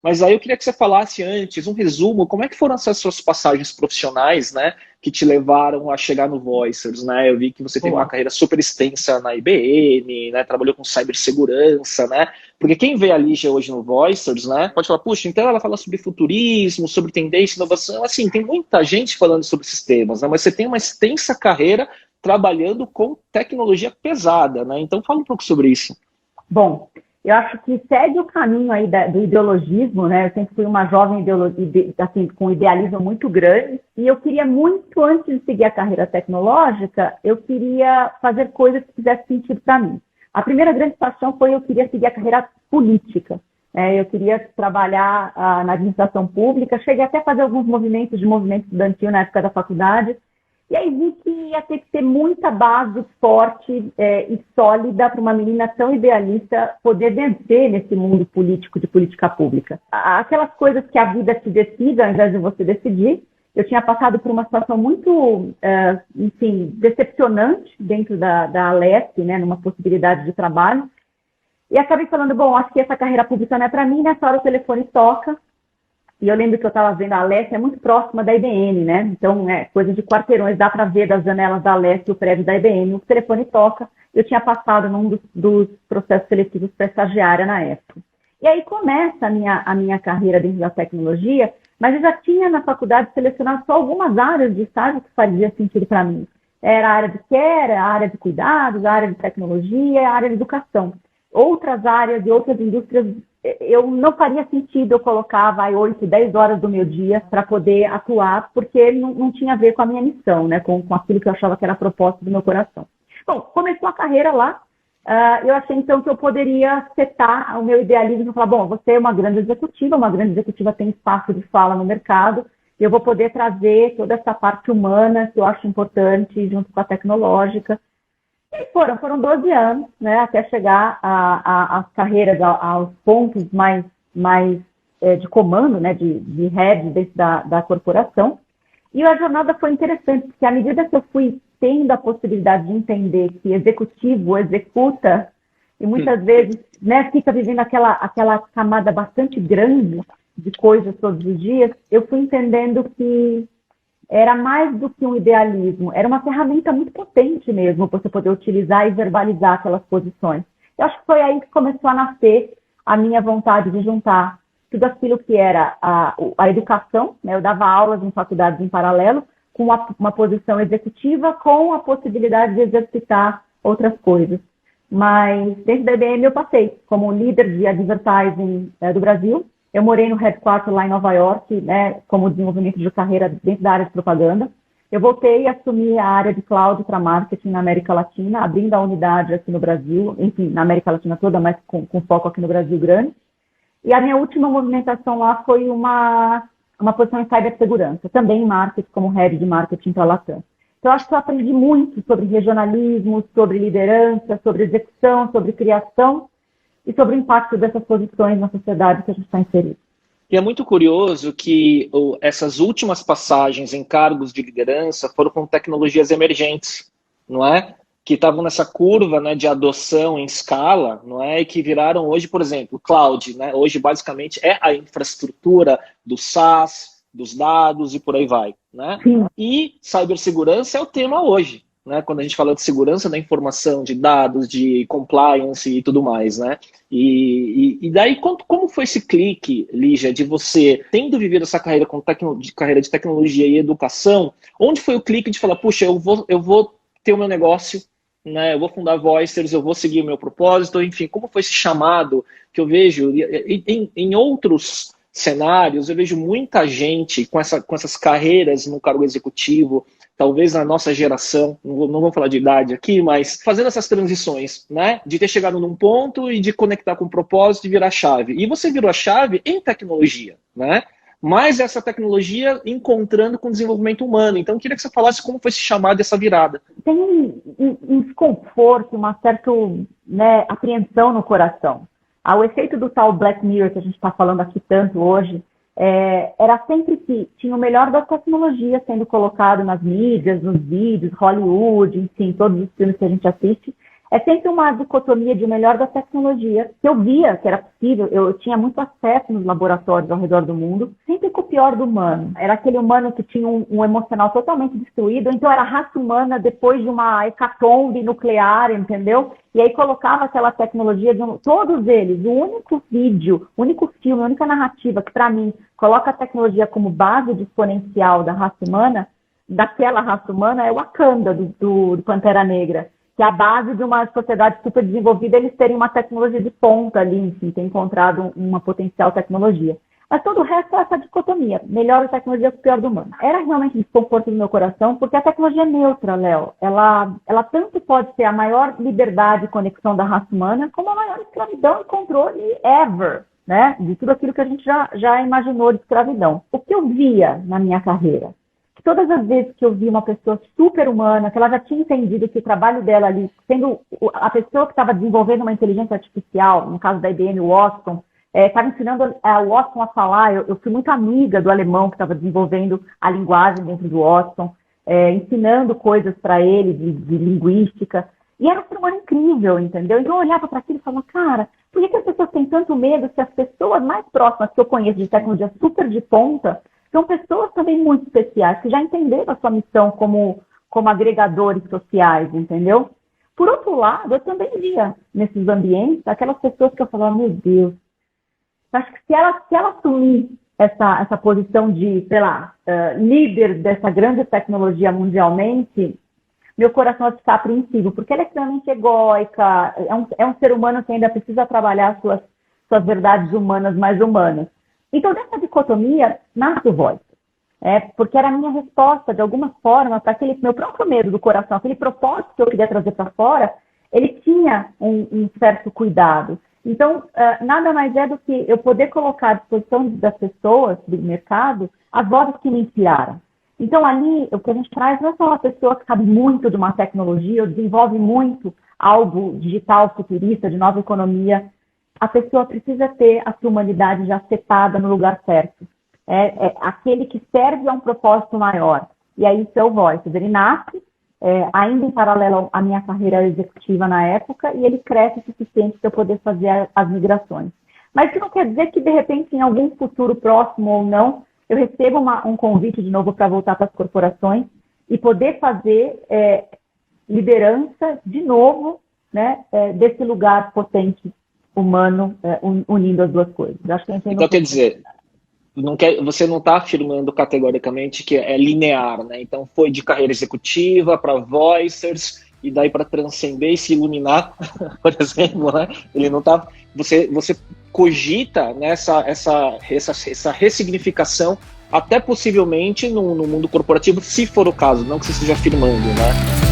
Mas aí eu queria que você falasse antes, um resumo, como é que foram essas suas passagens profissionais, né, que te levaram a chegar no Voicers, né? Eu vi que você teve uma Boa. carreira super extensa na IBM, né, trabalhou com cibersegurança, né? Porque quem vê a Lígia hoje no Voicers, né, pode falar, puxa, então ela fala sobre futurismo, sobre tendência, inovação, assim, tem muita gente falando sobre esses temas, né? Mas você tem uma extensa carreira trabalhando com tecnologia pesada, né? Então fala um pouco sobre isso. Bom, eu acho que segue o caminho aí do ideologismo, né? Eu sempre fui uma jovem assim, com idealismo muito grande, e eu queria muito, antes de seguir a carreira tecnológica, eu queria fazer coisas que fizessem sentido para mim. A primeira grande paixão foi eu queria seguir a carreira política. Eu queria trabalhar na administração pública, cheguei até a fazer alguns movimentos de movimento estudantil na época da faculdade, e aí vi que ia ter que ter muita base forte e sólida para uma menina tão idealista poder vencer nesse mundo político de política pública. Aquelas coisas que a vida te decide ao invés de você decidir. Eu tinha passado por uma situação muito, enfim, decepcionante dentro da Alesp, né, numa possibilidade de trabalho. E acabei falando, bom, acho que essa carreira pública não é para mim. Nessa hora o telefone toca. E eu lembro que eu estava vendo a Alesp, é muito próxima da IBM, né? Então, coisa de quarteirões, dá para ver das janelas da Alesp o prédio da IBM. O telefone toca. Eu tinha passado num dos processos seletivos para estagiária na época. E aí começa a minha carreira dentro da tecnologia, mas eu já tinha na faculdade selecionado só algumas áreas de estágio que fazia sentido para mim. Era a área de care, a área de cuidados, a área de tecnologia, a área de educação. Outras áreas e outras indústrias, eu não faria sentido eu colocar 8, 10 horas do meu dia para poder atuar, porque não tinha a ver com a minha missão, né, com aquilo que eu achava que era a proposta do meu coração. Bom, começou a carreira lá, eu achei então que eu poderia setar o meu idealismo e falar, bom, você é uma grande executiva tem espaço de fala no mercado, e eu vou poder trazer toda essa parte humana que eu acho importante junto com a tecnológica. E foram 12 anos, né, até chegar às carreiras, aos pontos mais de comando, né, de head dentro da corporação. E a jornada foi interessante, porque à medida que eu fui tendo a possibilidade de entender que executivo executa, e muitas vezes, né, fica vivendo aquela camada bastante grande de coisas todos os dias, eu fui entendendo que era mais do que um idealismo, era uma ferramenta muito potente mesmo, você poder utilizar e verbalizar aquelas posições. Eu acho que foi aí que começou a nascer a minha vontade de juntar tudo aquilo que era a educação, né? Eu dava aulas em faculdades em paralelo, com uma posição executiva, com a possibilidade de exercitar outras coisas. Mas dentro da IBM eu passei como líder de advertising do Brasil. Eu morei no headquarter lá em Nova York, né, como desenvolvimento de carreira dentro da área de propaganda. Eu voltei a assumir a área de cloud para marketing na América Latina, abrindo a unidade aqui no Brasil, enfim, na América Latina toda, mas com foco aqui no Brasil grande. E a minha última movimentação lá foi uma posição em cibersegurança, também em marketing, como head de marketing para a Latam. Então, eu acho que eu aprendi muito sobre regionalismo, sobre liderança, sobre execução, sobre criação, e sobre o impacto dessas posições na sociedade que a gente está inserido. E é muito curioso que essas últimas passagens em cargos de liderança foram com tecnologias emergentes, não é? Que estavam nessa curva, né, de adoção em escala, não é? E que viraram hoje, por exemplo, cloud, né? Hoje basicamente é a infraestrutura do SaaS, dos dados e por aí vai, né? Sim. E cibersegurança é o tema hoje, né? Quando a gente fala de segurança da informação, de dados, de compliance e tudo mais, né? E daí, como foi esse clique, Lígia, de você, tendo vivido essa carreira carreira de tecnologia e educação, onde foi o clique de falar, puxa, eu vou ter o meu negócio, né? Eu vou fundar Voicers, eu vou seguir o meu propósito, enfim, como foi esse chamado que eu vejo em outros cenários, eu vejo muita gente com essas carreiras no cargo executivo, talvez na nossa geração, não vou falar de idade aqui, mas fazendo essas transições, né? De ter chegado num ponto e de conectar com o propósito e virar chave. E você virou a chave em tecnologia, né? Mas essa tecnologia encontrando com o desenvolvimento humano. Então, eu queria que você falasse como foi esse chamado, essa virada. Tem um desconforto, uma certa, né, apreensão no coração. O efeito do tal Black Mirror que a gente está falando aqui tanto hoje, era sempre que tinha o melhor das tecnologias sendo colocado nas mídias, nos vídeos, Hollywood, enfim, todos os filmes que a gente assiste, É sempre uma dicotomia de o melhor da tecnologia, que eu via que era possível, eu tinha muito acesso nos laboratórios ao redor do mundo, sempre com o pior do humano. Era aquele humano que tinha um emocional totalmente destruído, então era a raça humana depois de uma hecatombe nuclear, entendeu? E aí colocava aquela tecnologia, todos eles, o único vídeo, o único filme, a única narrativa que, para mim, coloca a tecnologia como base de exponencial da raça humana, daquela raça humana, é o Wakanda, do Pantera Negra, que é a base de uma sociedade super desenvolvida, eles terem uma tecnologia de ponta ali, enfim, ter encontrado uma potencial tecnologia. Mas todo o resto é essa dicotomia, melhor a tecnologia que o pior do humano. Era realmente desconforto no meu coração, porque a tecnologia é neutra, Léo. Ela tanto pode ser a maior liberdade e conexão da raça humana, como a maior escravidão e controle ever, né? De tudo aquilo que a gente já imaginou de escravidão. O que eu via na minha carreira? Que todas as vezes que eu vi uma pessoa super humana, que ela já tinha entendido que o trabalho dela ali, sendo a pessoa que estava desenvolvendo uma inteligência artificial, no caso da IBM Watson, estava ensinando o Watson a falar, eu fui muito amiga do alemão que estava desenvolvendo a linguagem dentro do Watson, ensinando coisas para ele de linguística, e era um ser humano incrível, entendeu? Então eu olhava para aquilo e falava, cara, por que as pessoas têm tanto medo se as pessoas mais próximas que eu conheço de tecnologia super de ponta são pessoas também muito especiais, que já entenderam a sua missão como agregadores sociais, entendeu? Por outro lado, eu também via nesses ambientes aquelas pessoas que eu falava, meu Deus, acho que se ela assumir essa posição de, sei lá, líder dessa grande tecnologia mundialmente, meu coração vai ficar apreensivo, porque ela é extremamente egóica, é um ser humano que ainda precisa trabalhar suas verdades humanas mais humanas. Então, dessa dicotomia, nasce o Voice. Porque era a minha resposta, de alguma forma, para aquele meu próprio medo do coração, aquele propósito que eu queria trazer para fora, ele tinha um certo cuidado. Então, nada mais é do que eu poder colocar à disposição das pessoas, do mercado, as vozes que me inspiraram. Então, ali, o que a gente traz não é só uma pessoa que sabe muito de uma tecnologia, ou desenvolve muito algo digital, futurista, de nova economia. A pessoa precisa ter a sua humanidade já setada no lugar certo. É aquele que serve a um propósito maior. E aí, isso é o Voice. Ele nasce, ainda em paralelo à minha carreira executiva na época, e ele cresce o suficiente para eu poder fazer as migrações. Mas isso não quer dizer que, de repente, em algum futuro próximo ou não, eu recebo um convite de novo para voltar para as corporações e poder fazer liderança de novo, né, desse lugar potente humano, unindo as duas coisas. Acho que então, quer dizer, você não está afirmando categoricamente que é linear, né? Então, foi de carreira executiva para voicers e daí para transcender e se iluminar, por exemplo, né? Ele não está. Você cogita, né, essa ressignificação até possivelmente no mundo corporativo, se for o caso, não que você esteja afirmando, né?